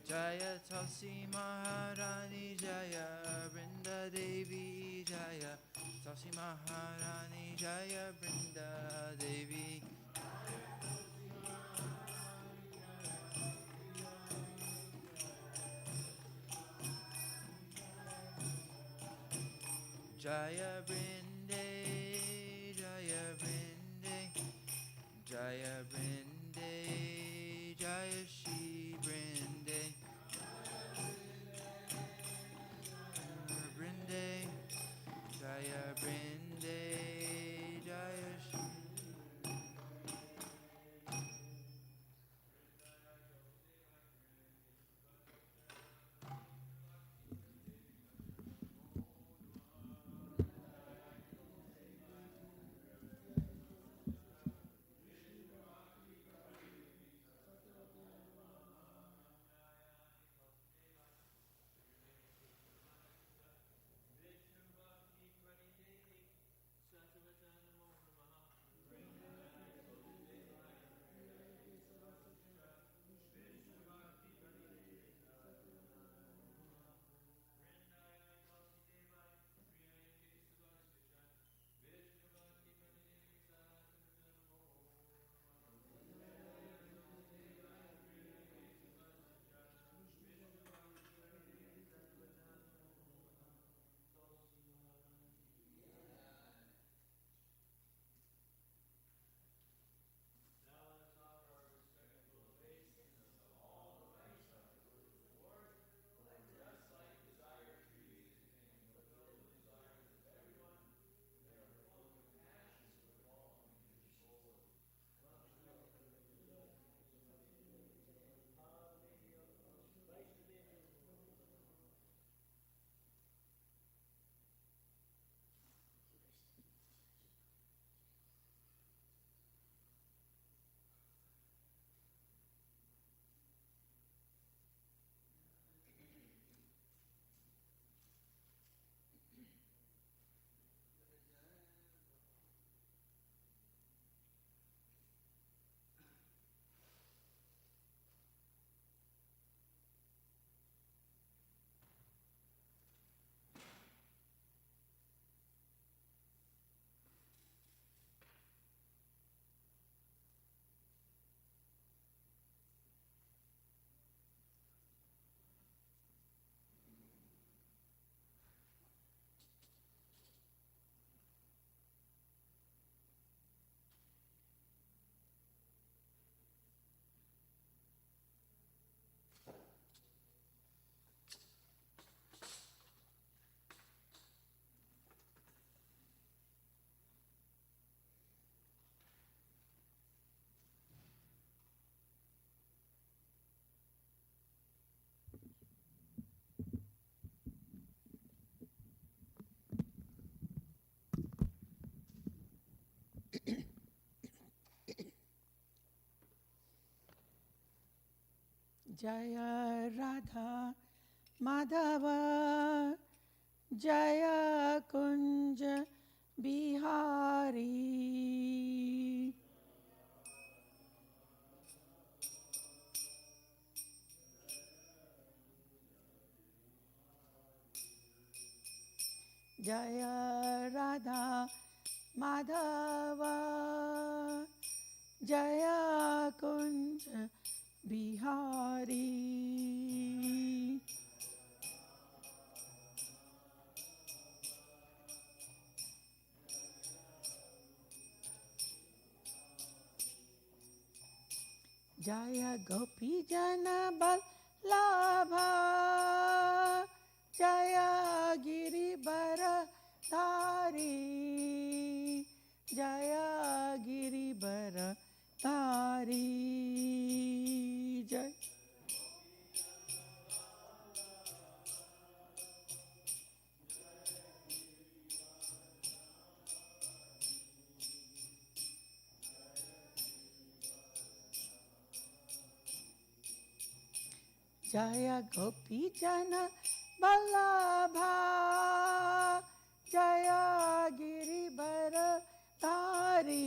Jaya Tulsi Maharani Jaya Brinda Devi Jaya Tulsi Maharani Jaya Brinda Devi Jaya Brinde Jaya Brinde Jaya Brinde Jaya Shri Brinde Brinde Jaya Brinde Jaya Shri Jaya Radha Madhava Jaya Kunja Bihari Jaya Radha Madhava Jaya Kunja Bihari Jaya Gopi Jana Vallabha Jaya Giribara Dhari Jaya Giribara Dhari Jai Jaya Gopi Jana Vallabha Jaya Giribara Dhari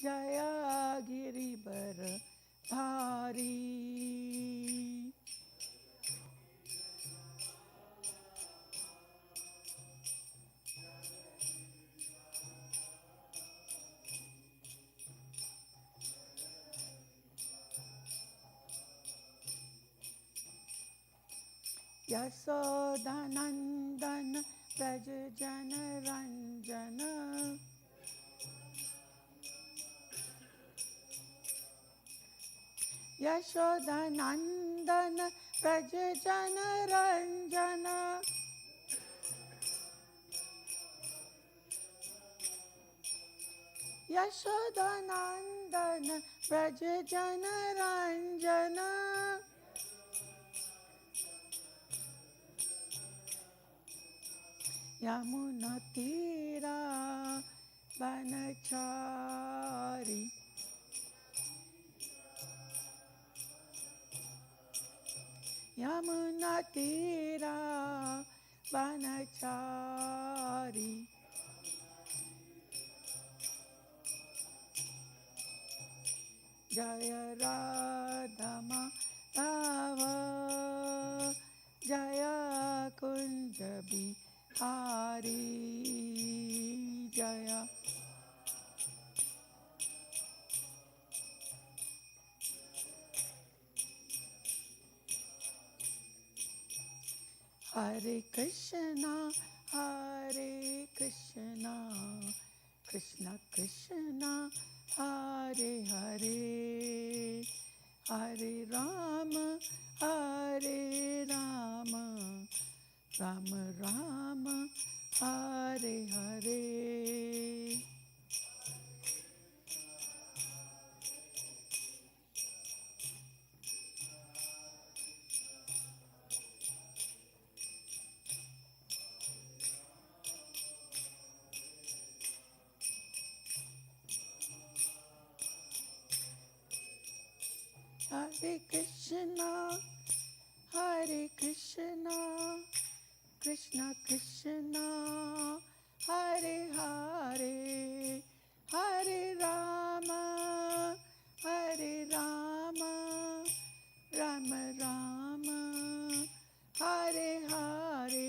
Jaya Giribara Dhari Yashodanandan Vraj जनरञ्जन Yashodanandan Vraj जनरञ्जन Yashodanandan Vraj जनरञ्जन यमुनातीरा वनचारी यमुनातीरा वनचारी Jai Radha Madhav Jai Kunj Bihari Jai Hare Krishna Krishna Krishna Hare Hare Hare Ram Ram Ram Hare Hare Hare Krishna, Krishna Krishna, Hare Hare, Hare Rama, Rama Rama, Hare Hare.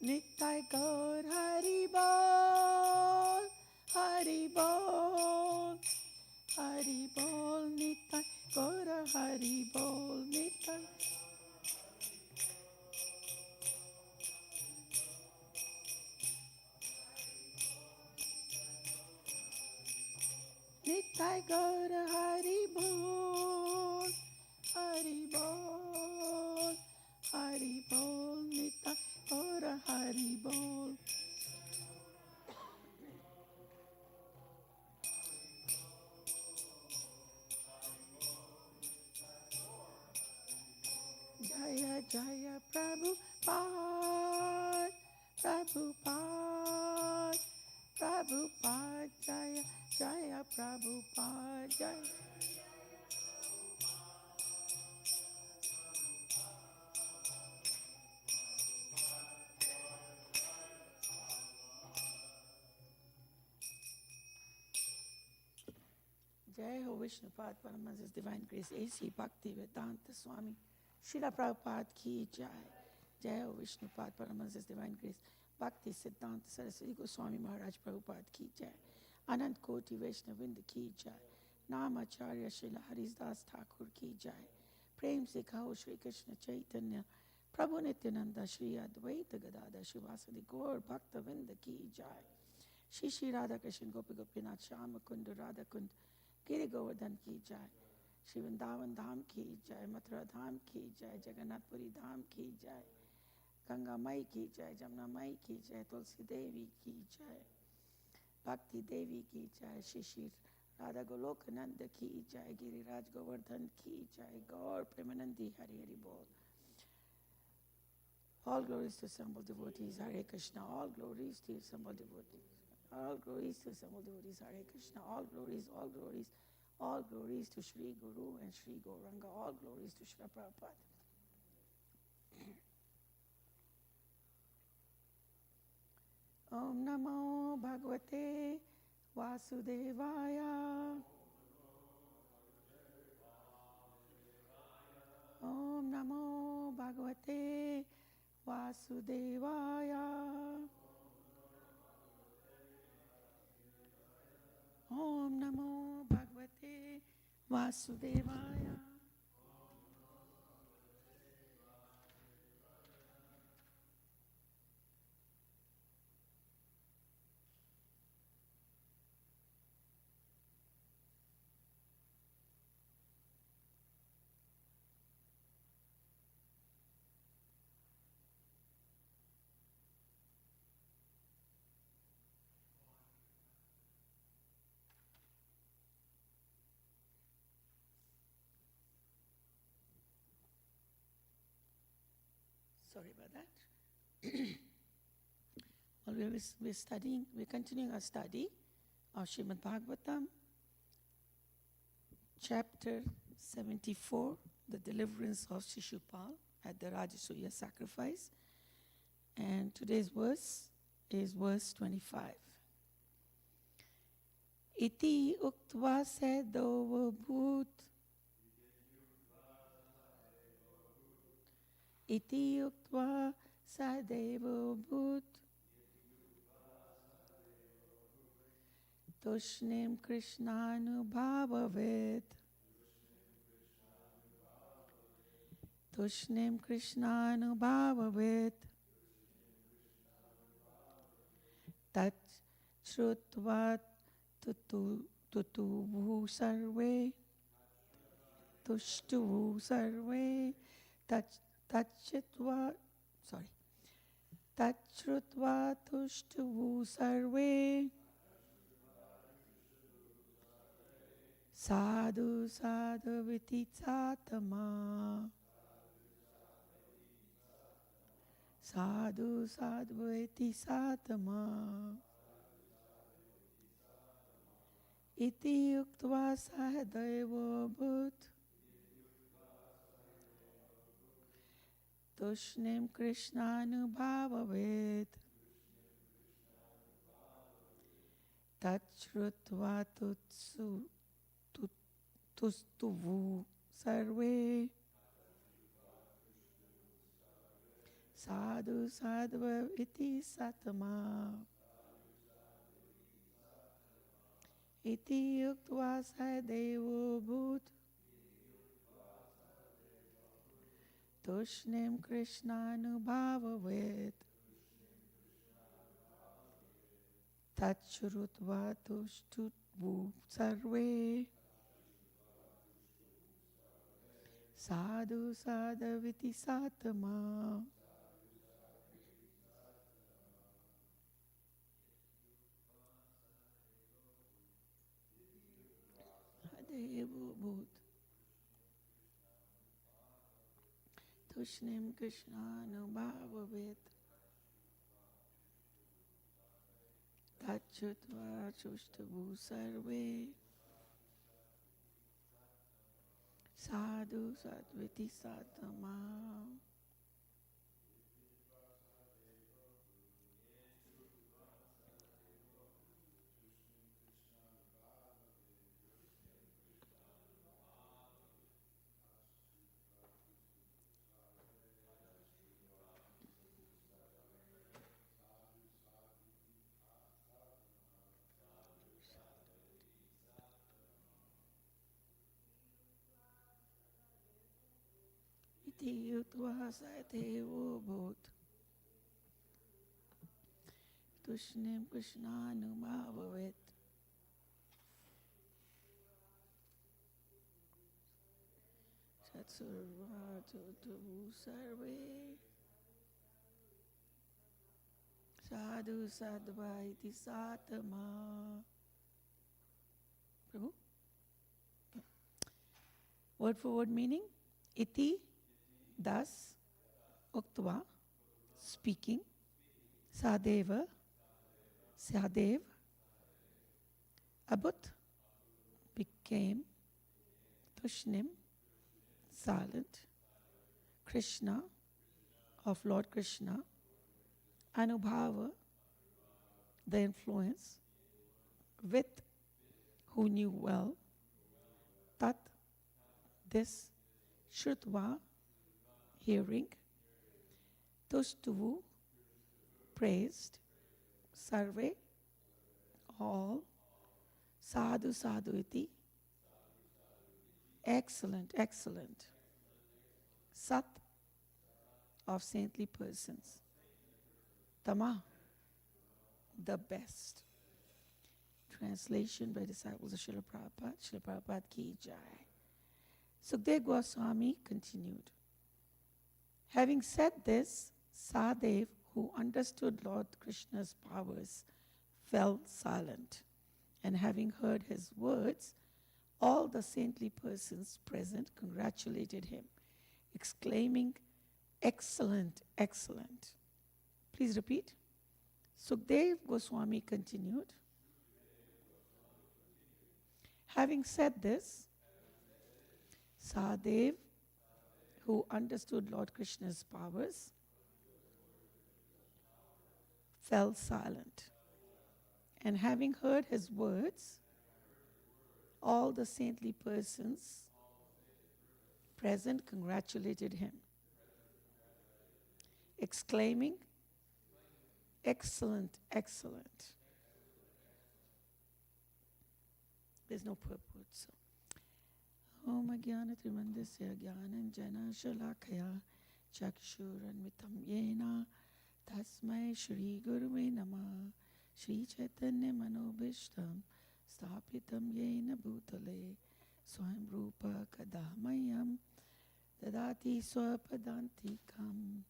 Nittai Gaur Hari Bol, Hari Bol, Hari Bol, Nittai Gaur Hari Bol, Nittai. Nittai Gaur Hari Bol, Hari Bol, Hari Bol, Nittai Gaur Hari Bol. Jaya Jaya Prabhupada, Prabhupada, Prabhupada, Jaya Jaya Prabhupada, Jaya. Jai Ho Vishnupad Paramahansa's Divine Grace A.C. Bhakti Vedanta Swami Srila Prabhupada Ki Jai. Jai Ho Vishnupad Paramahansa's Divine Grace Bhakti Siddhanta Saraswati Goswami Maharaj Prabhupada Ki Jai. Anant Koti Vaishnavinda Ki Jai. Namacharya Srila Harisdas Thakur Ki Jai. Prem Se Kaho Shri Krishna Chaitanya Prabhu Nityananda Shri Advaita Gadada Shivasadi Gaur Bhakta Vinda Ki Jai. Shri Shri Radha Krishna Gopi Gopinath Shama Kund Radha Kund Giri Govardhan Ki Jai. Shri Vrindavan Dham Ki Jai. Mathura Dham Ki Jai. Jagannath Puri Dham Ki Jai. Ganga Mai Ki Jai. Jamna Mai Ki Jai. Tulsi Devi Ki Jai. Bhakti Devi Ki Jai. Shri Shri Radha Golokananda Ki Jai. Giriraj Govardhan Ki Jai. Gaur Premanandi Hari Hari Bol. All glories to assembled devotees, Hare Krishna. All glories to assembled devotees. All glories to assembled devotees, Hare Krishna. All glories, all glories, all glories to Shri Guru and Shri Gauranga. All glories to Shri Prabhupada. Om Namo Bhagavate Vasudevaya. Om Namo Bhagavate Vasudevaya. Om Namo Bhagavate Vasudevaya. Sorry about that. Well, we're continuing our study of Srimad Bhagavatam, chapter 74, the deliverance of Shishupal at the Rajasuya sacrifice. And today's verse is verse 25. Iti uktva sedovabhut. Iti uktva sadevabhut. Tushnim Krishnanubhavavet. Tushnim Krishnanubhavavet. Tat Shrutva tutuvu sarve. Tushtuvu sarve. Tachrutva tushtuvu sarve. Sadhu sadhu vitisatama. Sadhu sadhu vitisatama. Iti uktva sahadeva bhut. Tushnim Krishnanubhavavet. Tachrutva tustuvu sarve. Sadhu sadhva iti satama. Iti uktva sadevo bhut. Tushnim Krishnanubhavavet. Tachrutva tustuvu sarve. Sadhu sadhu vitisatama. Sadevo bhut. Tushnim Krishnanubhavavet. Tachrutva tustuvu sarve. Sadhu sadviti satama. Iti uktva sadevo bhut. Tushnim Krishnanubhavavet. Tatsurva tutuvu sarve. Sadhu sadhva iti satama. Prabhu? Okay. Word for word meaning. Iti, thus, uktva, speaking, sadeva, sadev, abut, became, tushnim, silent, Krishna, of Lord Krishna, Anubhava, the influence, with, who knew well, tat, this, Shrutva, hearing, tushtuvu, praised, sarve, all, sadhu sadhu iti, excellent, excellent, sat, of saintly persons, tama, the best. Translation by disciples of Srila Prabhupada. Srila Prabhupada ki jai. Sukdev Goswami continued. Having said this, Sadev, who understood Lord Krishna's powers, fell silent. And having heard his words, all the saintly persons present congratulated him, exclaiming, excellent, excellent. Please repeat. Sukdev Goswami continued. Having said this, Sadev, who understood Lord Krishna's powers, fell silent. And having heard his words, all the saintly persons present congratulated him, exclaiming, excellent, excellent. There's no purport, so. Om Agyana Trimandasya Gyananjana Shalakaya Chakshuranmitam Yena Tasmai Shri Guruve Namah Shri Chaitanya Manobishtam Sthapitam Yena Bhutale Swayam Rupa Kadamayam Dadati Swapadantikam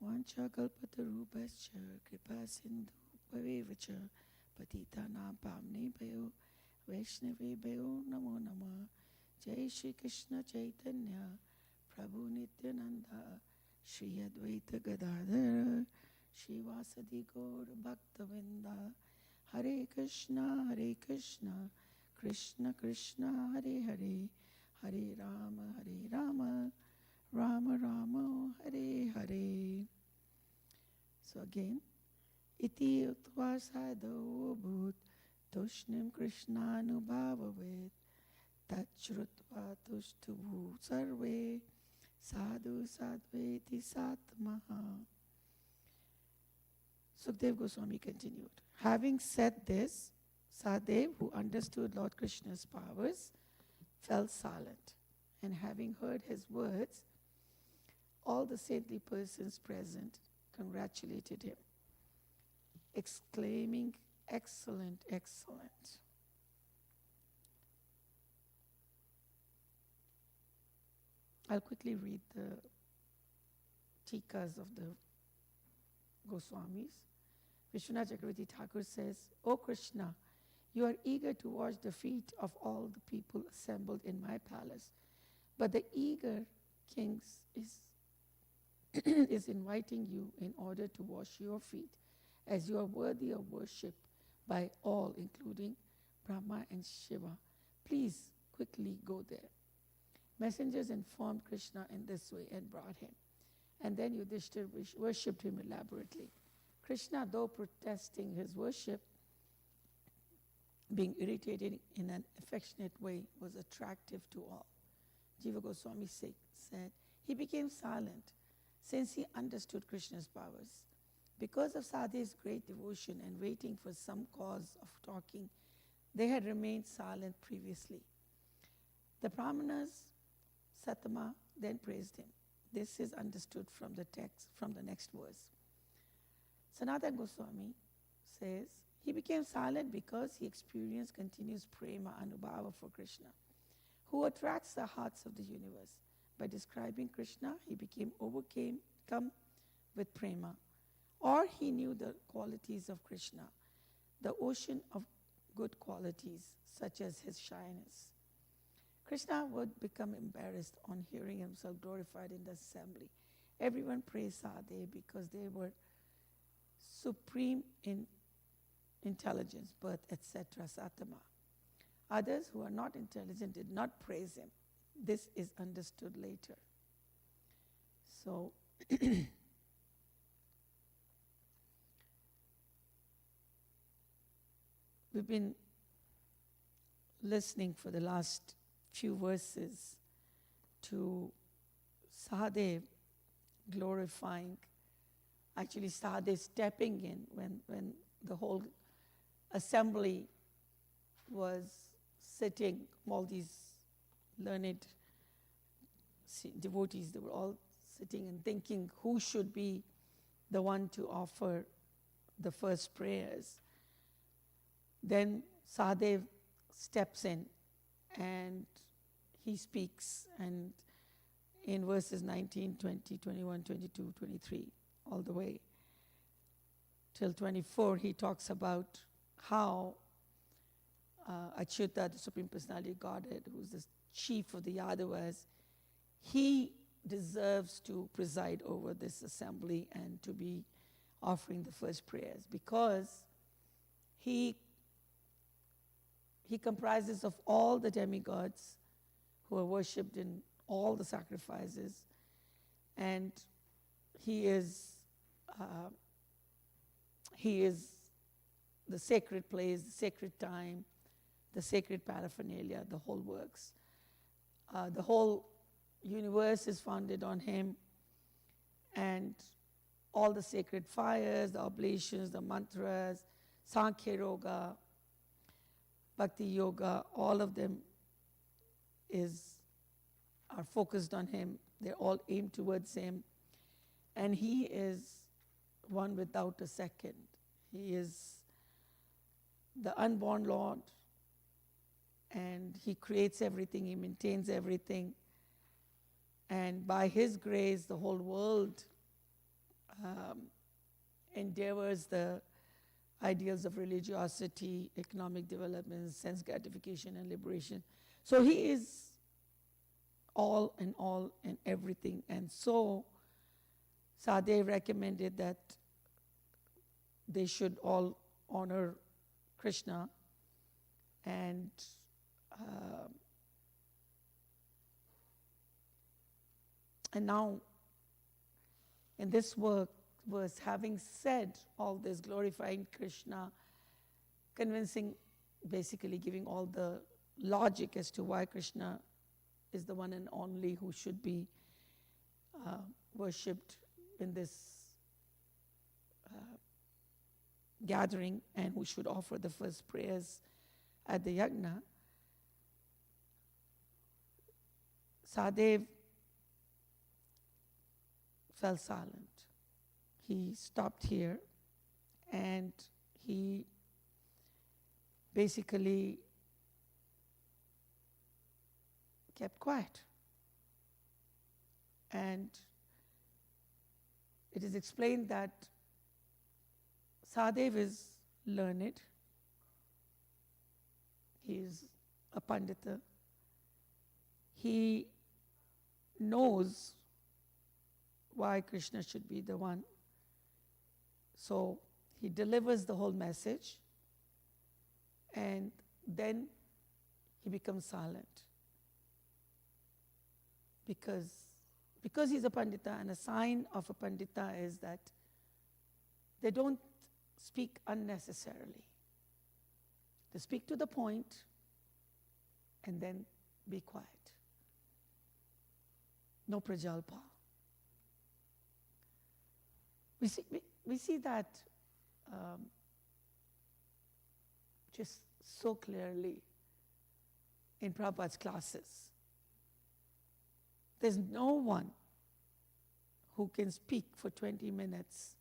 Vancha Kalpatarubhascha Kripa Sindhu Bhavevacha Patitanam Pamnebhayo Vaishnavi Bhayo Namo Nama Jai Shri Krishna Chaitanya Prabhu Nityananda Shri Advaita Gadadhara Shri Vasadi Gaur Bhaktavinda Hare Krishna Krishna Krishna Hare Hare Hare Rama Rama Rama Hare Hare. So again, Iti Utva Sadho Bhut Tushnim Krishnanubhavavet Tachrutva Tushtuvu Sarve Sadhu Sadveti Satmaha. Sukdev Goswami continued. Having said this, Sadev, who understood Lord Krishna's powers, fell silent. And having heard his words, all the saintly persons present congratulated him, exclaiming, excellent, excellent. I'll quickly read the tikas of the Goswamis. Vishwanath Chakravarti Thakur says, O Krishna, you are eager to wash the feet of all the people assembled in my palace, but the eager king is inviting you in order to wash your feet, as you are worthy of worship by all, including Brahma and Shiva. Please quickly go there. Messengers informed Krishna in this way and brought him. And then Yudhishthira worshipped him elaborately. Krishna, though protesting his worship, being irritated in an affectionate way, was attractive to all. Jiva Goswami said, he became silent since he understood Krishna's powers. Because of Sadev's great devotion and waiting for some cause of talking, they had remained silent previously. The Brahmanas, Satama, then praised him. This is understood from the text, from the next verse. Sanatana Goswami says, he became silent because he experienced continuous prema anubhava for Krishna, who attracts the hearts of the universe. By describing Krishna, he became overcome with prema. Or he knew the qualities of Krishna, the ocean of good qualities, such as his shyness. Krishna would become embarrassed on hearing himself glorified in the assembly. Everyone praised Sadev because they were supreme in intelligence, birth, etc., Satama. Others who are not intelligent did not praise him. This is understood later. So, we've been listening for the last few verses to Sahadev glorifying, actually Sahadev stepping in when the whole assembly was sitting, all these learned devotees, they were all sitting and thinking who should be the one to offer the first prayers. Then Sahadev steps in and he speaks, and in verses 19, 20, 21, 22, 23, all the way till 24, he talks about how Achyuta, the Supreme Personality of Godhead, who's the chief of the Yadavas, he deserves to preside over this assembly and to be offering the first prayers, because he comprises of all the demigods who are worshipped in all the sacrifices, and he is the sacred place, the sacred time, the sacred paraphernalia, the whole works. The whole universe is founded on him, and all the sacred fires, the oblations, the mantras, Sankhya Yoga, Bhakti Yoga, all of them are focused on him. They're all aimed towards him. And he is one without a second. He is the unborn Lord, and he creates everything, he maintains everything. And by his grace, the whole world endeavors the ideals of religiosity, economic development, sense gratification, and liberation. So he is all and everything. And so Sahadev recommended that they should all honor Krishna, and now in this work was, having said all this, glorifying Krishna, convincing, basically giving all the logic as to why Krishna is the one and only who should be worshipped in this gathering, and who should offer the first prayers at the yajna. Sahadev fell silent. He stopped here and he basically kept quiet. And it is explained that Sahadev is learned. He is a Pandita. He knows why Krishna should be the one. So he delivers the whole message, and then he becomes silent. Because he's a Pandita, and a sign of a Pandita is that they don't speak unnecessarily. They speak to the point and then be quiet. No prajalpa. We see that just so clearly in Prabhupada's classes. There's no one who can speak for 20 minutes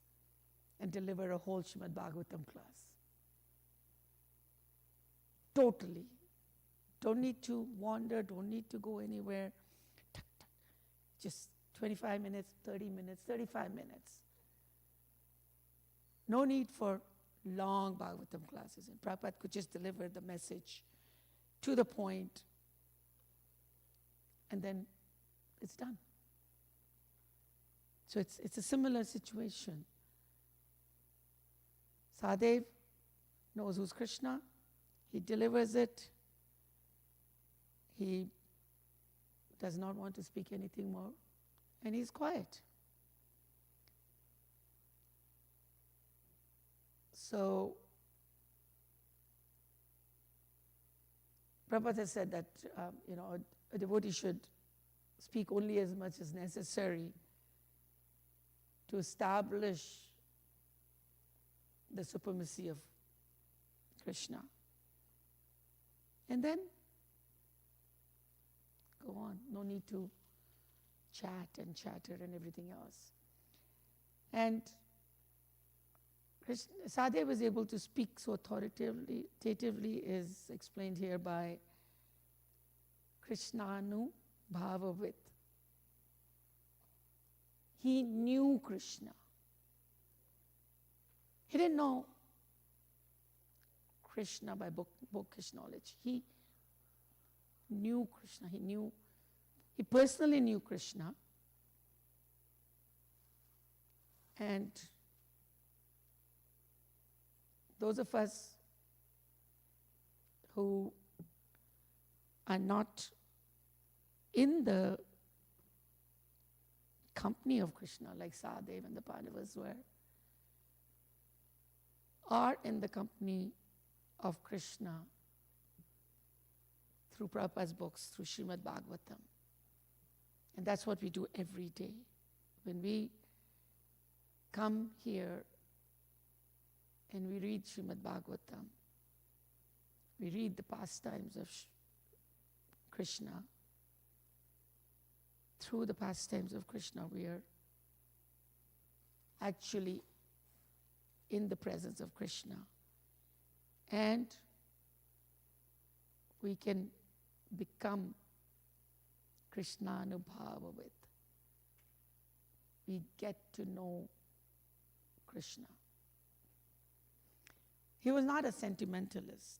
and deliver a whole Srimad Bhagavatam class. Totally. Don't need to wander, don't need to go anywhere. Just 25 minutes, 30 minutes, 35 minutes. No need for long Bhagavatam classes. And Prabhupada could just deliver the message to the point, and then it's done. So it's a similar situation. Sahadev knows who's Krishna. He delivers it. He does not want to speak anything more, and he's quiet. So Prabhupada has said that a devotee should speak only as much as necessary to establish the supremacy of Krishna. And then go on. No need to chat and chatter and everything else. And Sadhdev was able to speak so authoritatively is explained here by Krishnanu Bhavavit. He knew Krishna. He didn't know Krishna by bookish knowledge. He knew Krishna. He personally knew Krishna. And those of us who are not in the company of Krishna, like Sadhdev and the Pandavas were, are in the company of Krishna through Prabhupada's books, through Srimad Bhagavatam. And that's what we do every day. When we come here and we read Srimad Bhagavatam, we read the pastimes of Krishna. Through the pastimes of Krishna, we are actually in the presence of Krishna. And we can become Krishnanubhavavit. We get to know Krishna. He was not a sentimentalist.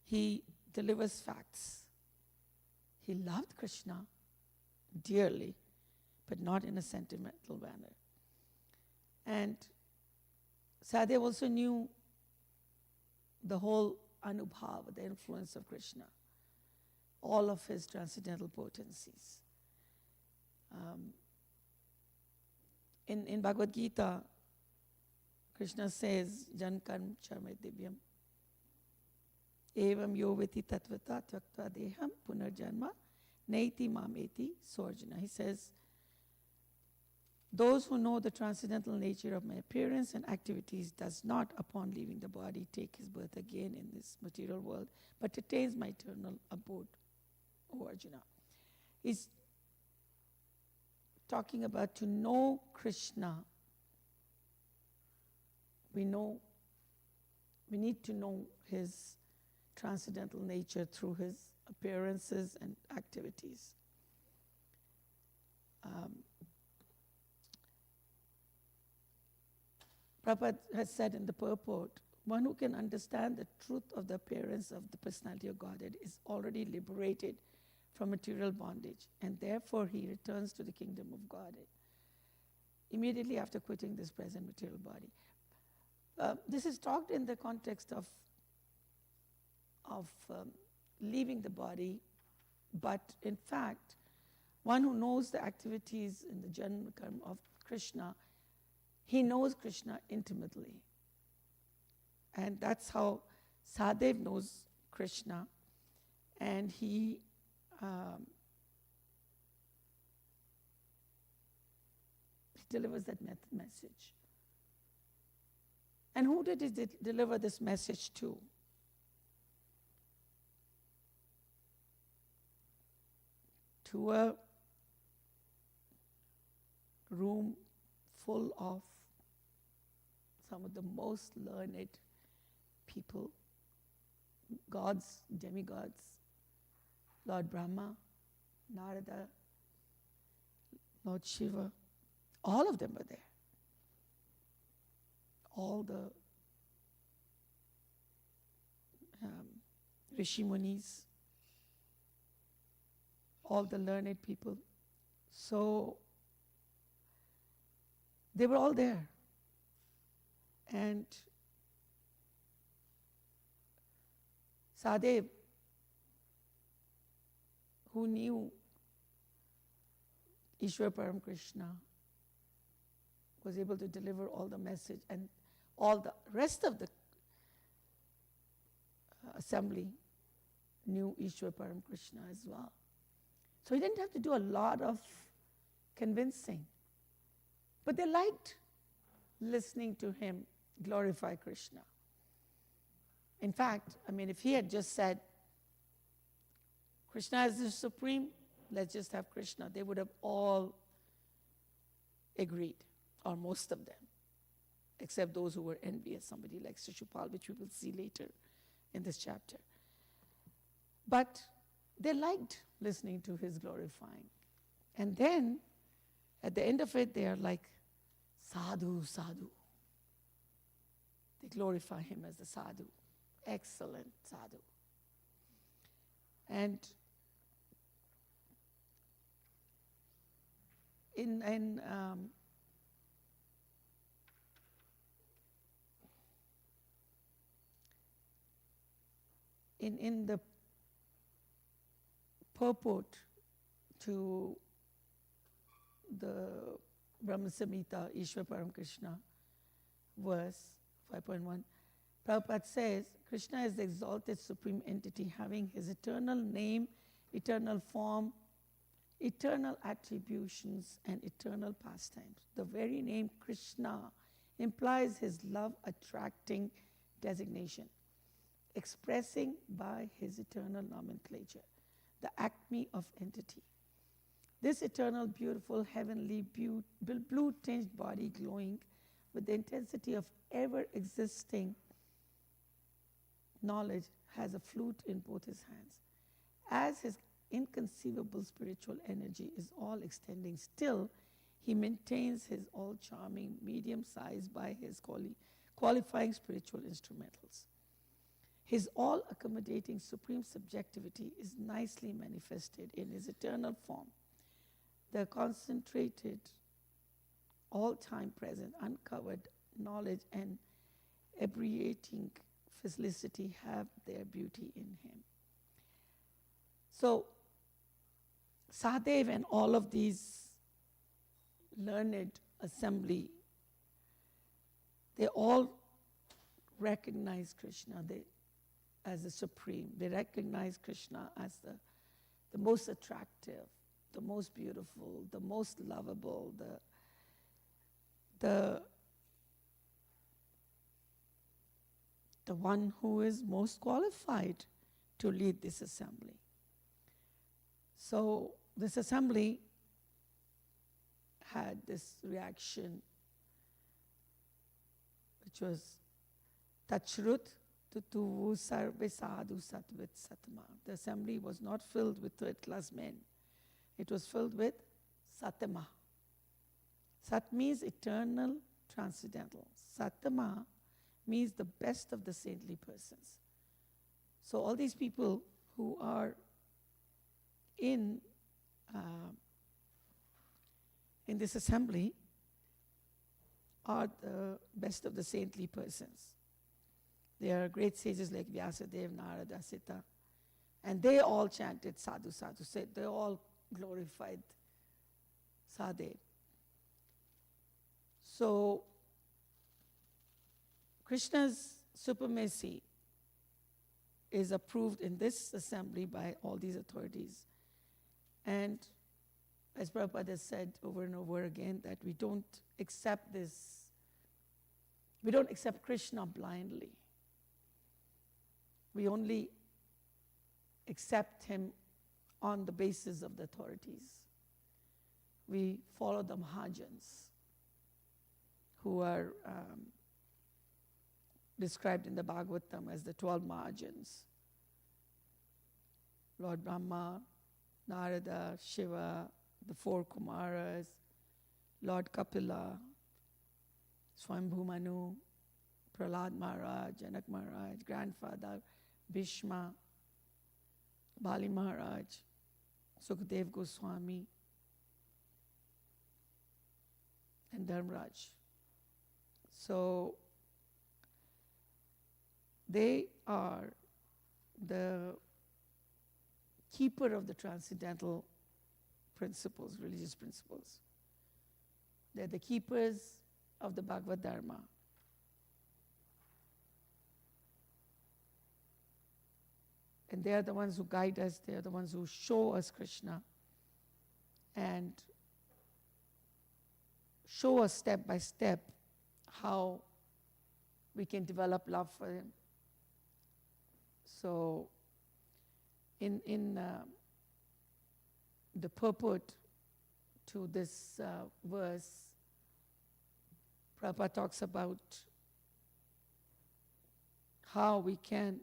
He delivers facts. He loved Krishna dearly, but not in a sentimental manner. And Sadhdev also knew the whole anubhava, the influence of Krishna, all of his transcendental potencies. In Bhagavad Gita, Krishna says, Jankarm charme divyam evam yo veti tatvata tyaktva deham punarjanma naiti mameti sorjana. He says, those who know the transcendental nature of my appearance and activities does not, upon leaving the body, take his birth again in this material world, but attains my eternal abode, O Arjuna. He's talking about to know Krishna. We need to know his transcendental nature through his appearances and activities. Prabhupada has said in the purport, one who can understand the truth of the appearance of the personality of Godhead is already liberated from material bondage, and therefore he returns to the kingdom of Godhead immediately after quitting this present material body. This is talked in the context of leaving the body, but in fact, one who knows the activities in the Janma Karma of Krishna, he knows Krishna intimately. And that's how Sadhdev knows Krishna, and he delivers that message. And who did he deliver this message to? To a room full of some of the most learned people, gods, demigods, Lord Brahma, Narada, Lord Shiva, all of them were there. All the Rishi Munis, all the learned people. So they were all there. And Sadhdev, who knew Ishwar Param Krishna, was able to deliver all the message, and all the rest of the assembly knew Ishwar Param Krishna as well. So he didn't have to do a lot of convincing. But they liked listening to him glorify Krishna. In fact, if he had just said, Krishna is the supreme, let's just have Krishna, they would have all agreed, or most of them, except those who were envious, somebody like Shishupal, which we will see later in this chapter. But they liked listening to his glorifying. And then, at the end of it, they are like, sadhu, sadhu. They glorify him as the sadhu. Excellent sadhu. And in the purport to the Brahma Samhita, Ishwar Param Krishna, verse 5.1, Prabhupada says, Krishna is the exalted supreme entity having his eternal name, eternal form, eternal attributions, and eternal pastimes. The very name Krishna implies his love-attracting designation, expressing by his eternal nomenclature, the acme of entity. This eternal, beautiful, heavenly, blue-tinged body glowing with the intensity of ever-existing knowledge has a flute in both his hands. As his inconceivable spiritual energy is all extending, still he maintains his all-charming medium size by his qualifying spiritual instrumentals. His all-accommodating supreme subjectivity is nicely manifested in his eternal form. The concentrated, all-time present, uncovered knowledge and abbreviating felicity have their beauty in him. So, Sahadev and all of these learned assembly, they all recognize Krishna as the supreme. They recognize Krishna as the most attractive, the most beautiful, the most lovable, the one who is most qualified to lead this assembly. So this assembly had this reaction, which was Tachrut Tutuvu Sarve Sadhu Satvit Satma. The assembly was not filled with third-class men. It was filled with Satama. Sat means eternal, transcendental. Satama means the best of the saintly persons. So all these people who are in this assembly are the best of the saintly persons. They are great sages like Vyasadeva, Narada, Sita, and they all chanted sadhu, sadhu. They all glorified Sadev. So Krishna's supremacy is approved in this assembly by all these authorities. And as Prabhupada has said over and over again, that we don't accept Krishna blindly. We only accept him on the basis of the authorities. We follow the Mahajans, who are described in the Bhagavatam as the 12 Mahajans. Lord Brahma, Narada, Shiva, the 4 Kumaras, Lord Kapila, Swambhu Manu, Prahlad Maharaj, Janak Maharaj, grandfather, Bhishma, Bali Maharaj, Sukadev Goswami, and Dharmaraj. So they are the keeper of the transcendental principles, religious principles. They're the keepers of the Bhagavad Dharma. And they are the ones who guide us, they are the ones who show us Krishna. and show us step by step how we can develop love for him. So in the purport to this verse, Prabhupada talks about how we can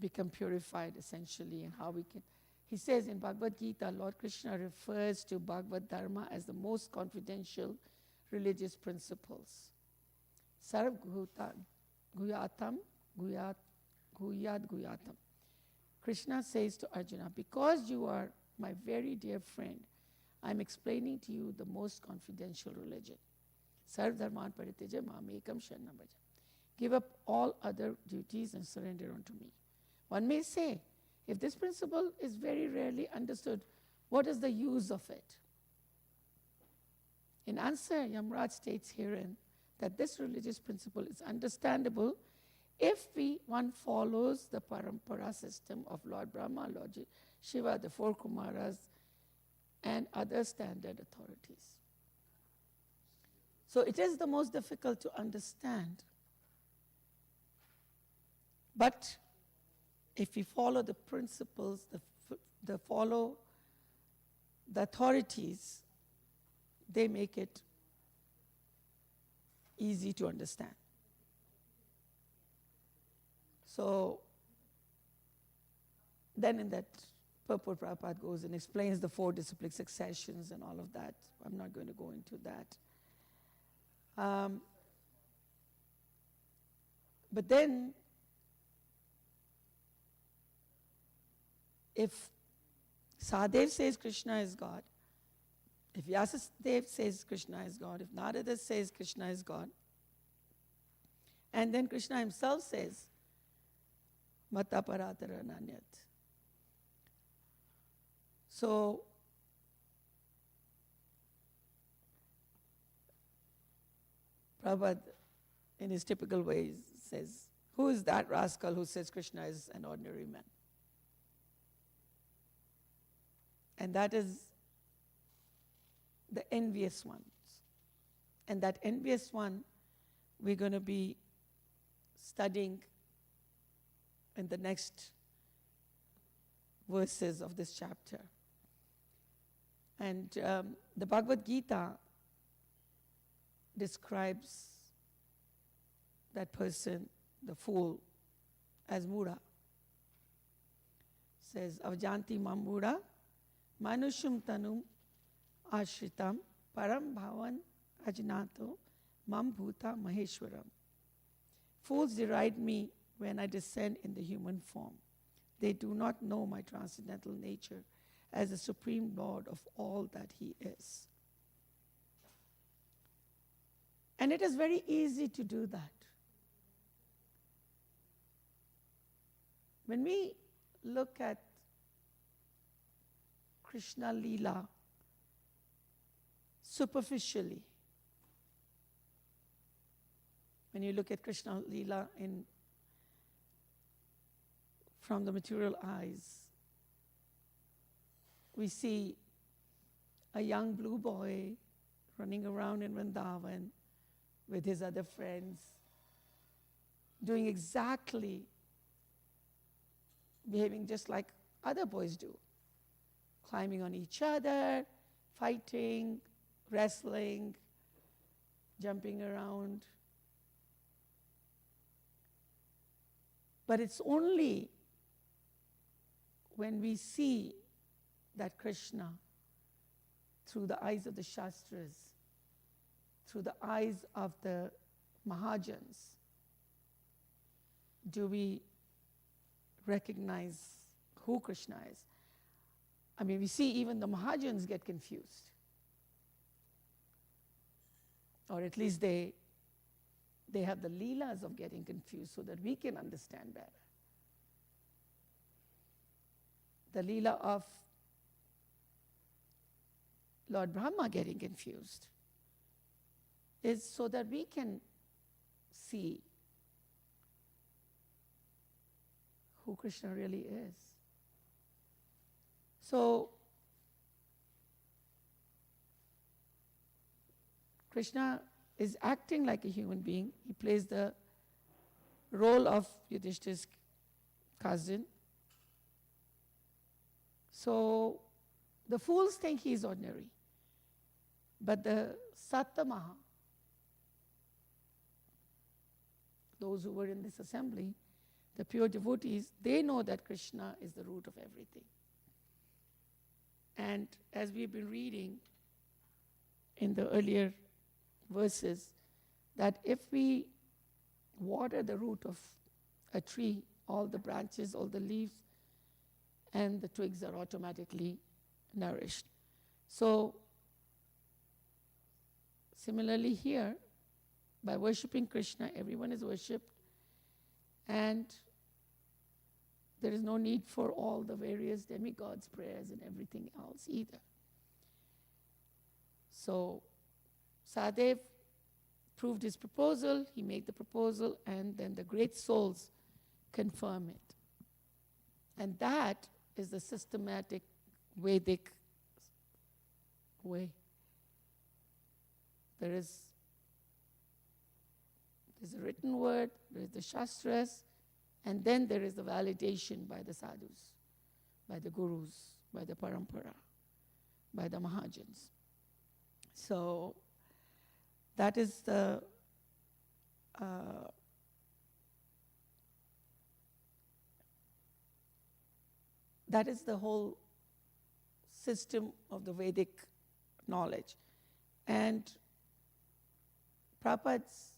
become purified essentially, and how we can. He says in Bhagavad Gita, Lord Krishna refers to Bhagavad Dharma as the most confidential religious principles. Sarv guyatam guyat guyatam. Krishna says to Arjuna, because you are my very dear friend, I'm explaining to you the most confidential religion. Sarv dharman parityaja mam ekam sharanam vraja. Give up all other duties and surrender unto me. One may say, if this principle is very rarely understood, what is the use of it? In answer, Yamraj states herein that this religious principle is understandable if one follows the parampara system of Lord Brahma, Lord Shiva, the four Kumaras, and other standard authorities. So it is the most difficult to understand. But if we follow the principles, follow the authorities, they make it easy to understand. So then in that purport, Prabhupada goes and explains the four disciplic successions and all of that. I'm not going to go into that. But then, if Sahadev says Krishna is God, if Vyasadev says Krishna is God, if Narada says Krishna is God, and then Krishna himself says, Mata paratara nanyat. So, Prabhupada, in his typical way, says, who is that rascal who says Krishna is an ordinary man? And that is the envious ones. And that envious one, we're going to be studying in the next verses of this chapter. And the Bhagavad Gita describes that person, the fool, as Mura. Says, Avjanti mam Mura, manushum tanum ashritam, param bhavan ajnato, mam bhuta maheshwaram. Fools deride me when I descend in the human form. They do not know my transcendental nature as the Supreme Lord of all that He is. And it is very easy to do that. When we look at Krishna Leela superficially, when you look at Krishna Leela from the material eyes, we see a young blue boy running around in Vrindavan with his other friends, doing exactly, behaving just like other boys do, climbing on each other, fighting, wrestling, jumping around. But it's only when we see that Krishna through the eyes of the Shastras, through the eyes of the Mahajans, do we recognize who Krishna is. I mean, we see even the Mahajans get confused. Or at least they have the leelas of getting confused so that we can understand better. The leela of Lord Brahma getting confused is so that we can see who Krishna really is. So, Krishna is acting like a human being. He plays the role of Yudhishthir's cousin. So, the fools think he is ordinary. But the Sattamaha, those who were in this assembly, the pure devotees, they know that Krishna is the root of everything. And as we've been reading in the earlier verses, that if we water the root of a tree, all the branches, all the leaves, and the twigs are automatically nourished. So, similarly here, by worshipping Krishna, everyone is worshipped, and there is no need for all the various demigods' prayers and everything else either. So, Sadev proved his proposal, he made the proposal, and then the great souls confirm it. And that is the systematic Vedic way. There's a written word, there is the Shastras, and then there is the validation by the sadhus, by the gurus, by the parampara, by the Mahajans. So that is the whole system of the Vedic knowledge. And Prabhupada's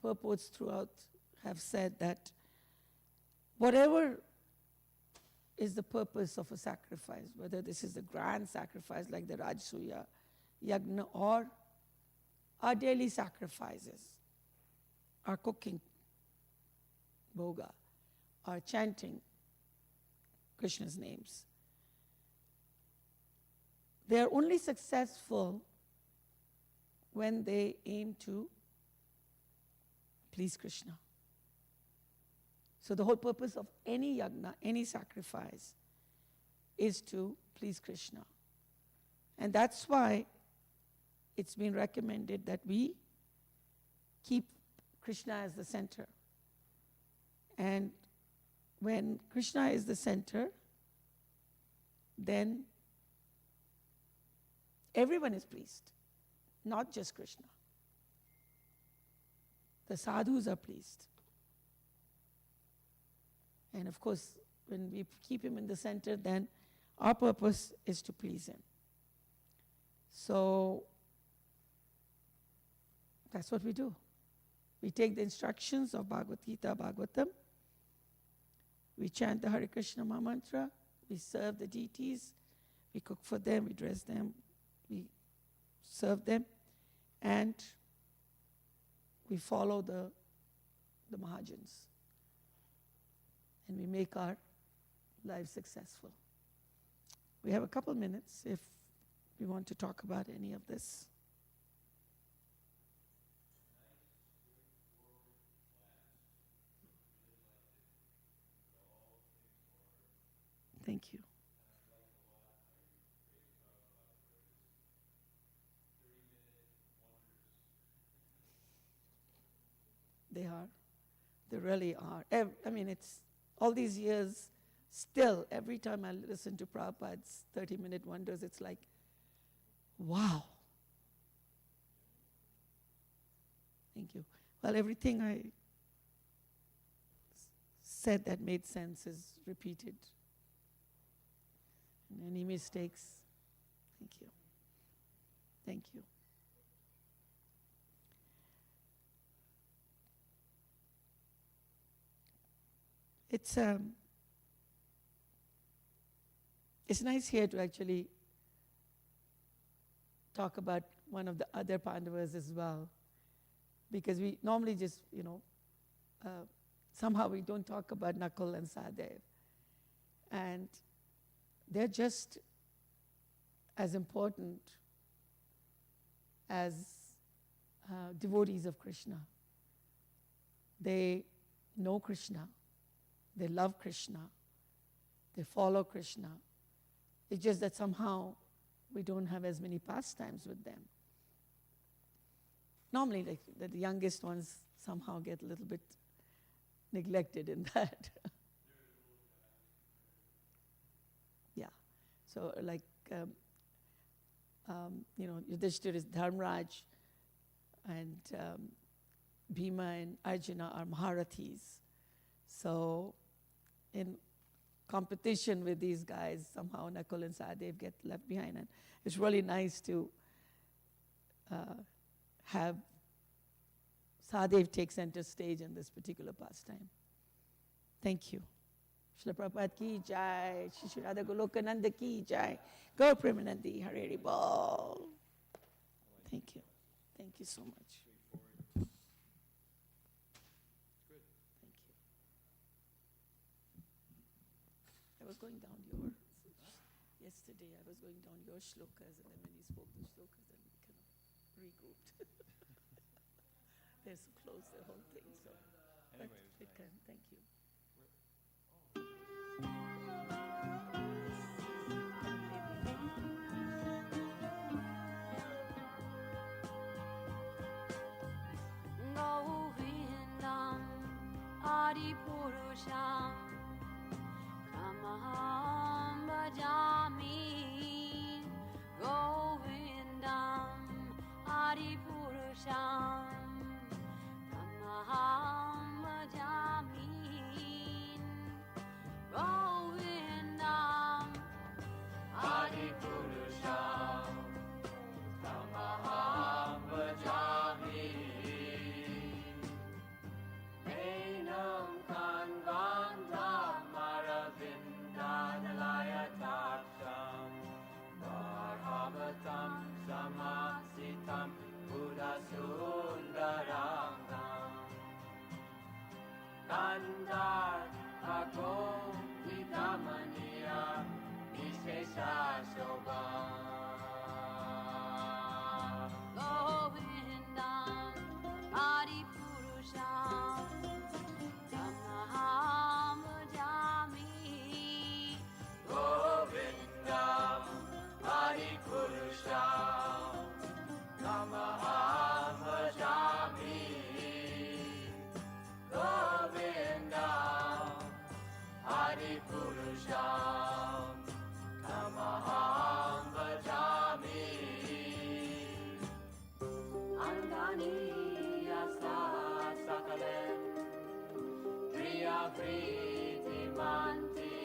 purports throughout have said that whatever is the purpose of a sacrifice, whether this is a grand sacrifice like the Rajasuya Yagna or our daily sacrifices, our cooking, bhoga, our chanting Krishna's names, they are only successful when they aim to please Krishna. So the whole purpose of any yagna, any sacrifice, is to please Krishna. And that's why it's been recommended that we keep Krishna as the center. And when Krishna is the center, then everyone is pleased, not just Krishna. The sadhus are pleased. And of course, when we keep him in the center, then our purpose is to please him. So that's what we do. We take the instructions of Bhagavad Gita, Bhagavatam. We chant the Hare Krishna Mahamantra. We serve the deities. We cook for them. We dress them. We serve them. And we follow the Mahajans. And we make our lives successful. We have a couple minutes if we want to talk about any of this. Thank you. They are. They really are. I mean, it's all these years, still, every time I listen to Prabhupada's 30-minute wonders, it's like, wow. Thank you. Well, everything I said that made sense is repeated. And any mistakes, thank you. Thank you. It's nice here to actually talk about one of the other Pandavas as well, because we normally just, somehow we don't talk about Nakul and Sahadev. And they're just as important as devotees of Krishna. They know Krishna, they love Krishna, they follow Krishna. It's just that somehow we don't have as many pastimes with them. Normally, like the youngest ones somehow get a little bit neglected in that. Yeah. So like, Yudhishthira is Dharmaraj, and Bhima and Arjuna are Maharathis. So in competition with these guys, somehow Nakul and Sahadev get left behind. And it's really nice to have Sahadev take center stage in this particular pastime. Thank you. Srila Prabhupada ki jai, Shri Radha Golokananda ki jai, Gaur Premanandi, Hare Bol. Thank you. Thank you so much. Good. Thank you. I was going down yesterday I was going down your shlokas, and then when you spoke the shlokas, then we kind of regrouped. They're so close, the whole thing. So, Anyway, but it can. Thank you. Govindam Adipurusham Tamaham Bhajami. Govindam Adipurusham Tamaham Bhajami. Govindam Adipurusham Tamaham Bhajami. Enam Kanvandam Maravindanalayataksam Varhavatam Samasitam Buddhasundarangam Kandar Bhagom Vidamaniya Vishesha Shobham Govindam Adipurusham Tamaham Bhajami. Govindam Adipurusham Tamaham Bhajami. Govindam Adipurusham Tamaham Bhajami. Anganiyasa Sakalen Priya Priti Manti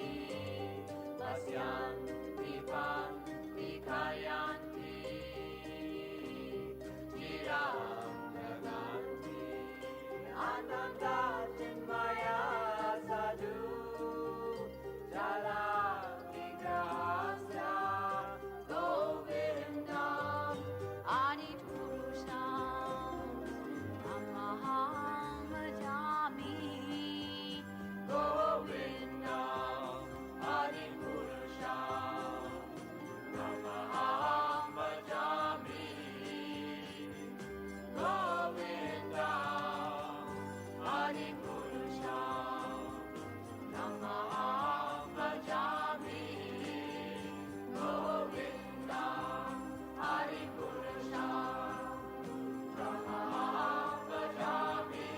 Vasyan Vipan Vikayanti Chiram Naganti Ananda Chinmaya Sadhu Jala Vigrahasya Govindam Adipurusham Tamaham Bhajami. Govindam Adipurusham Tamaham Bhajami. Govindam Adipurusham Tamaham Bhajami. Govindam Adipurusham Tamaham Bhajami.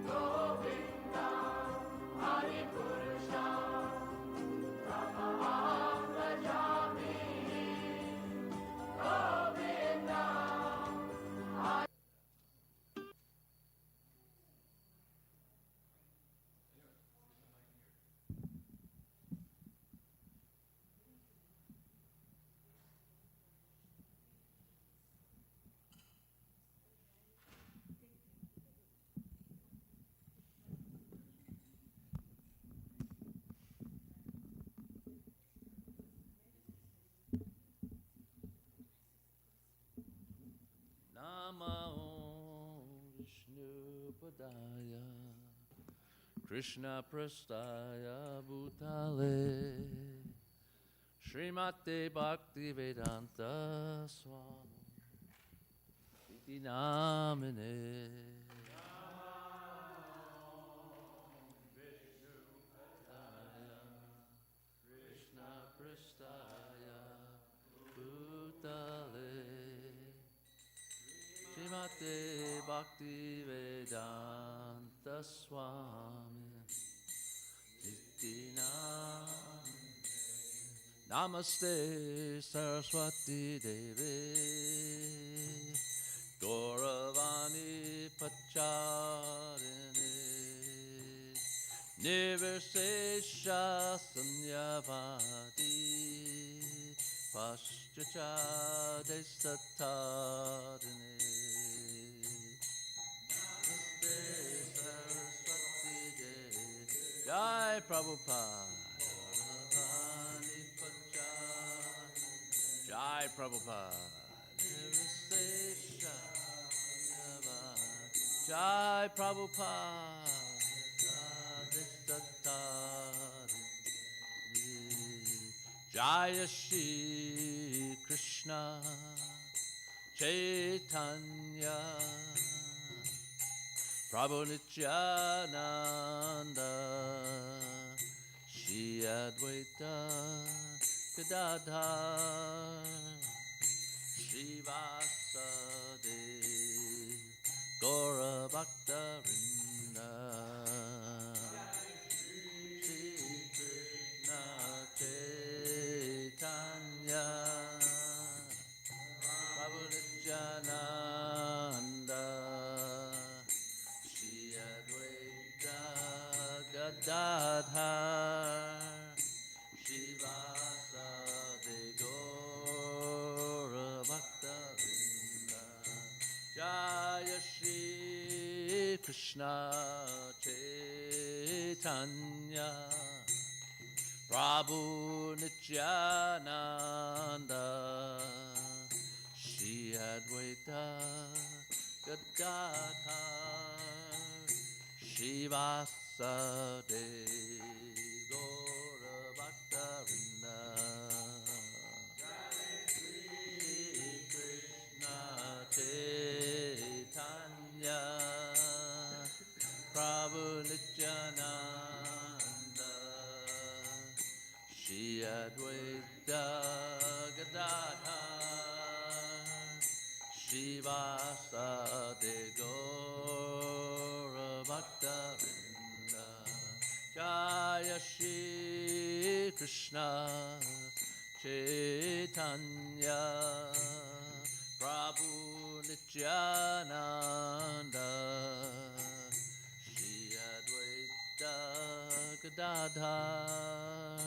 Govindam Adipurusham Tamaham Bhajami. Govindam Namo Vishnu Padaya Krishna Prastaya Bhutale Srimate Bhakti Vedanta Swami Iti Namine Bhaktivedanta Swami Namaste Saraswati Devi Gauravani Pacharini Nirvishesha Sanyavadi Pashchacha Desatarini Namaste Saraswati Devi Jai Prabhupada Gauravani Pacharini Jai Prabhupada Nirvishesha Jai Prabhupada Jaya Shri Krishna Chaitanya Prabhu Nityananda Shri Advaita Gadadhar Shri Vasudeva Gaura Bhakta Vrinda Shri Krishna Chaitanya Prabhu Nityananda Shri Advaita Gadadhar Shri Vasudeva Gaura Bhakta Vrinda Jaya Shri Krishna Chaitanya Prabhu Nityananda Shri Advaita Gadadhar Shri Vasudeva Gaura Bhakta Vrinda Chaitanya Prabhu Nityananda Shri Advaita Gadadhar Shri Vasudeva Gaura Bhakta Vrinda Jaya Shri Krishna Chaitanya Prabhu Nityananda Shri Advaita Gadadhar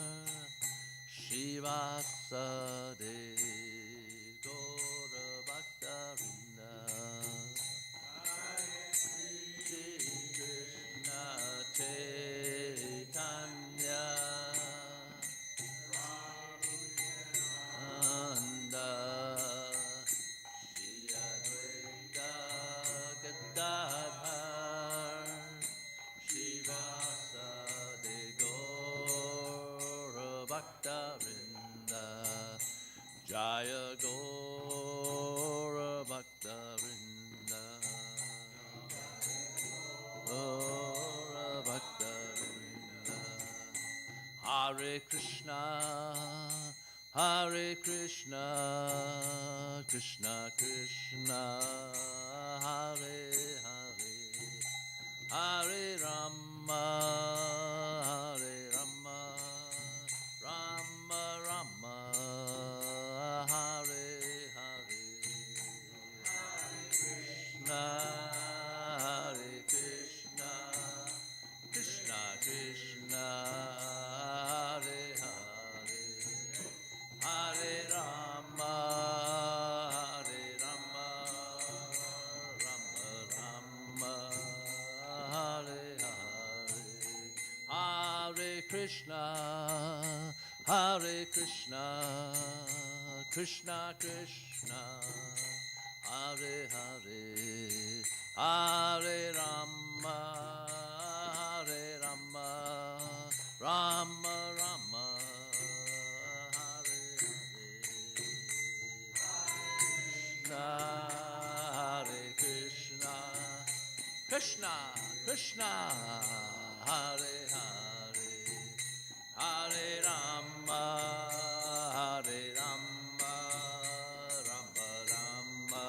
Shri Vasudeva Gaura Bhakta Vrinda Shri Krishna Chaitanya Nanda Gadadhar Shri Vasudeva Gaura Bhakta Vrinda Jaya Gaura Bhakta Vrinda Gaura Bhakta Vrinda Hare Krishna Hare Krishna, Krishna Krishna, Hare Hare, Hare Rama, Hare Rama, Rama Rama, Hare Hare, Hare Krishna, Hare Krishna, Krishna Krishna, Hare Hare. Hare Rama, Hare Rama, Rama Rama, Hare Hare, Hare Krishna, Hare Krishna, Krishna Krishna, Hare Hare, Hare Rama, Hare Rama, Rama Rama. Hare Krishna, Krishna Krishna, Hare Hare, Hare Rama, Hare Rama, Rama Rama,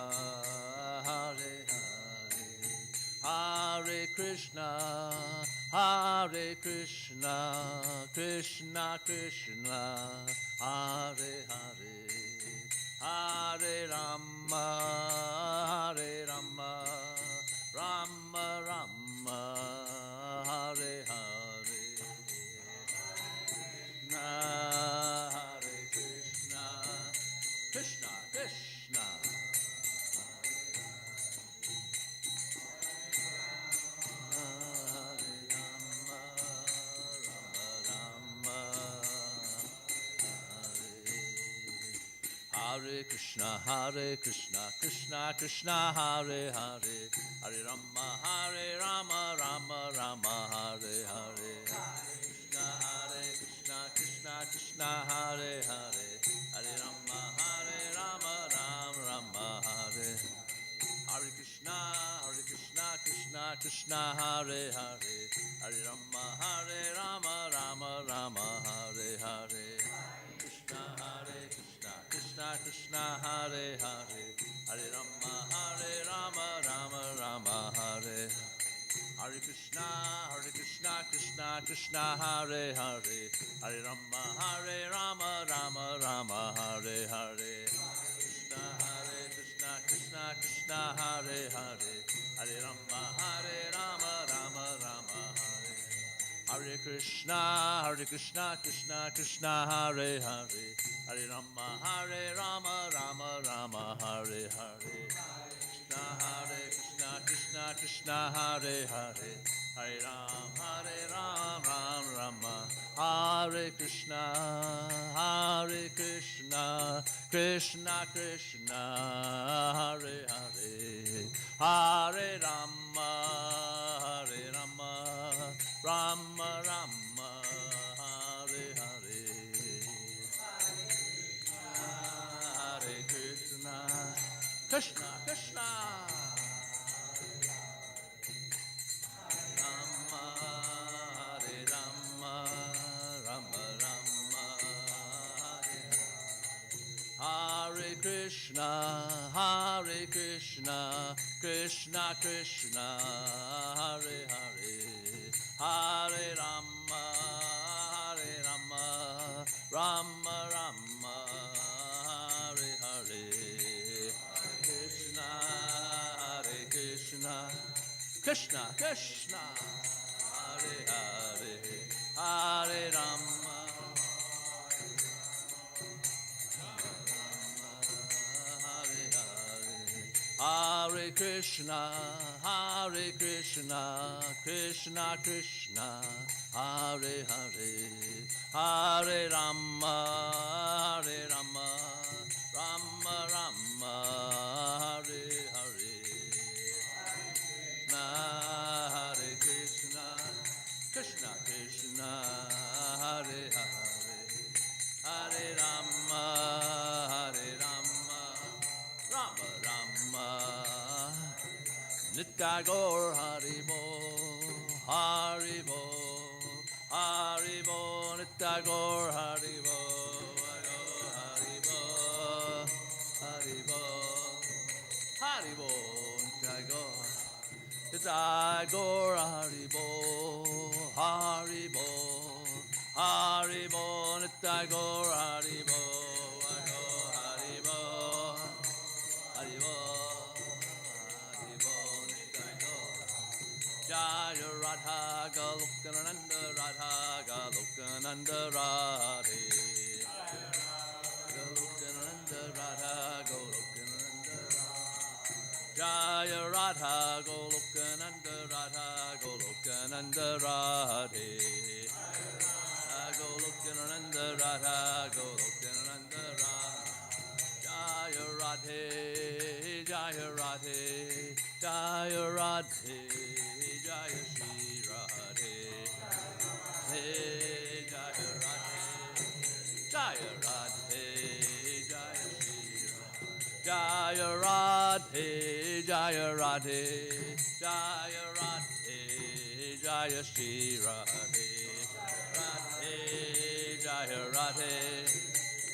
Hare Hare, Krishna, Hare Krishna, Krishna Krishna, Hare Hare, Hare Rama, Hare Rama, Rama Rama, Hare Hare, Hare Krishna, Krishna Krishna. Hare Krishna, Krishna Krishna, Hare Hare, Hare Rama, Rama Rama, Hare Hare. Hare Krishna, Krishna Krishna, Hare Hare, Hare Rama, Rama Rama, Hare. Hare Krishna, Krishna Krishna, Hare Hare, Hare Rama, Rama Rama, Hare Hare. Krishna, Krishna Krishna, Hare Hare, Hare Rama, Rama Rama, Hare. Hare Krishna, Krishna Krishna, Hare Hare, Hare Rama, Rama Rama, Hare Hare. Krishna, Krishna, Hare Hare, Hare Rama, Rama Rama, Hare. Hare Krishna, Krishna Krishna, Hare Hare, Hare Rama, Rama Rama, Hare Hare. Krishna, Krishna Hare Hare, Hare Ram, Ram Rama, Hare Krishna, Krishna Krishna, Hare Hare, Hare Rama, Rama Rama, Hare Hare. Hare Krishna, Krishna Krishna, Rama, Hare Rama, Rama Rama, Hare Krishna, Krishna Krishna, Hare Hare, Hare Rama, Rama Rama, Hare Hare. Hare Krishna, Krishna Krishna, Hare Hare, Hare Rama, Hare Hare, Hare Krishna, Krishna Krishna, Hare Hare, Hare Rama, Rama Rama, Hare Hare. Hare Krishna, Krishna Krishna, Hare Hare, Hare Rama, Rama Rama. Nitya Gaur Hari Bo, Hari Bo, Hari Bo, Nitya Gaur Hari Bo, Hari Bo, Hari Bo, Hari Bo, Nitya Gaur. Nitya Gaur Hari Bo, Hari Bo, Hari Bo, Nitya Gaur Hari Bo, Hari Bo, Hari Bo, Hari Bo, Nitya Gaur. Jaya Radha Galokananda Radha Galokananda Radhe. Galokananda Radha Galokananda Radhe. Jaya Radha Golokananda Radha Golokananda Radhe. Golokananda Radha Golokananda Radhe. Jaya Radhe, Jaya Radhe, Jaya Radhe, Jaya Shri Radhe. Hey, Jaya Radhe, Jaya Radhe, Jaya Shri Radhe. Jaya Radhe, Jaya Radhe, Jaya Radhe, Jaya Shri Radhe. Radhe, Jaya Radhe,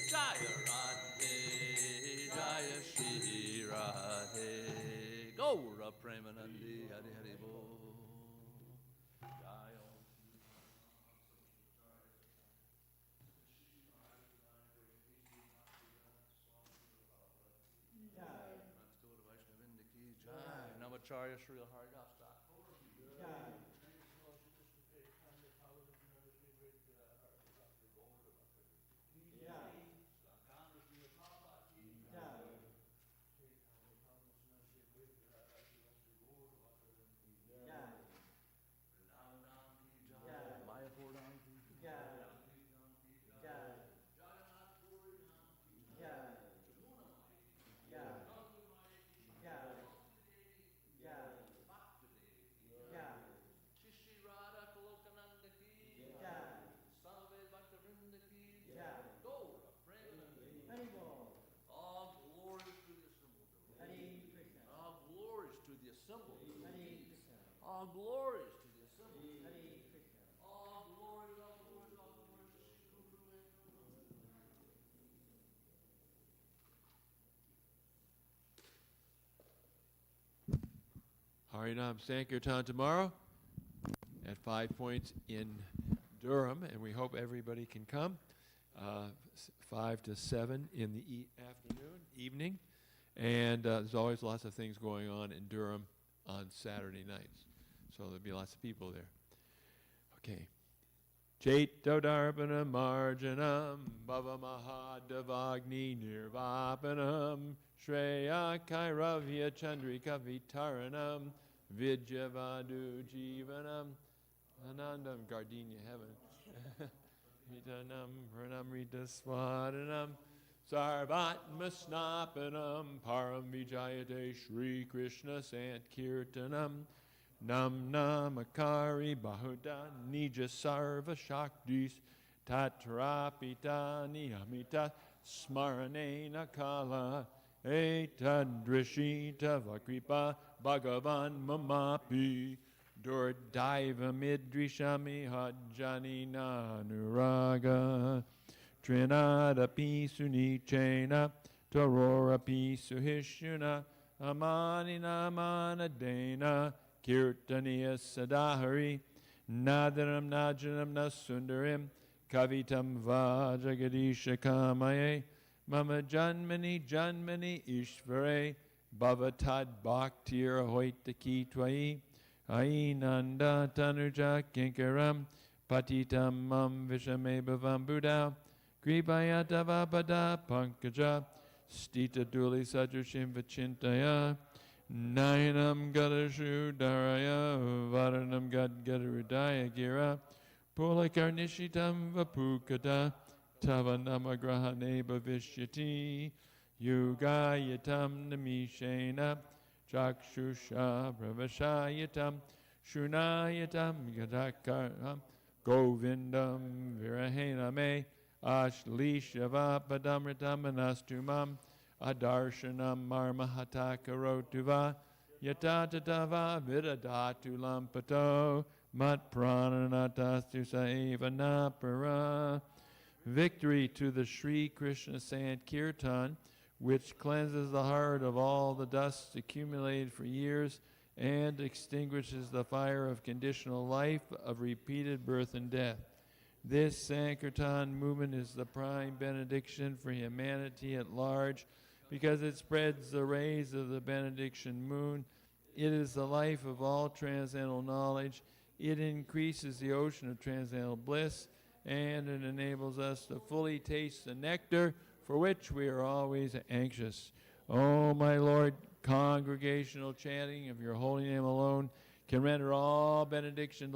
Jaya Radhe, Jaya Shri Radhe. Gaura Premanandi, Hari Hari Bo. Acharya Sri Harigasta. All glories to the assembled. All glories, all glories, all glories to Sri Guru. Harinam Sankirtan tomorrow at 5 Points in Durham, and we hope everybody can come. 5 to 7 in the evening. And there's always lots of things going on in Durham on Saturday nights. So there'll be lots of people there. Okay. Chaitodharpana marjanam bhava mahadavagni nirvapanam shreya kairavya chandrika vitaranam vidyavadu jivanam anandam gardenia heaven vitanam pranamrita swadanam sarvatma snapanam param vijayate Shri Krishna Sankirtanam Nam namakari bahuda nija sarva shaktis tatrapita niyamita smaranena kala etadrishita vakripa bhagavan mamapi durdaiva midrishami hajjani nanuraga trinadapi sunichena tarorapi suhishuna amani namanadena Kirtaniya Sadahari Nadaram Najanam Nasundarim Kavitam Vajagadisha Kamaye Mama Janmani Janmani Ishvare Bhavatad Bhaktir Hoitaki Twai Ainanda Tanuja Kinkaram Patitam Mam Vishame Bhavam Buddha Gribhayatava Pada Pankaja Stita Duli Sadrushim Vachintaya Nayanam Gadashu Daraya Varanam Gadgadurudaya Gira Pulakarnishitam Vapukata Tavanamagrahane Bhavishyati Yugayatam Namishena Chakshusha Pravashayatam Shunayatam Gadakaram Govindam Virahename Ashlishava Padamritam Anastumam Adarshanam marmahata karotuva yatatava vidadatu lampato mat prananatastu saeva napara. Victory to the Sri Krishna Sankirtan, which cleanses the heart of all the dust accumulated for years and extinguishes the fire of conditional life of repeated birth and death. This Sankirtan movement is the prime benediction for humanity at large, because it spreads the rays of the benediction moon. It is the life of all transcendental knowledge. It increases the ocean of transcendental bliss, and it enables us to fully taste the nectar for which we are always anxious. Oh, my Lord, congregational chanting of your holy name alone can render all benediction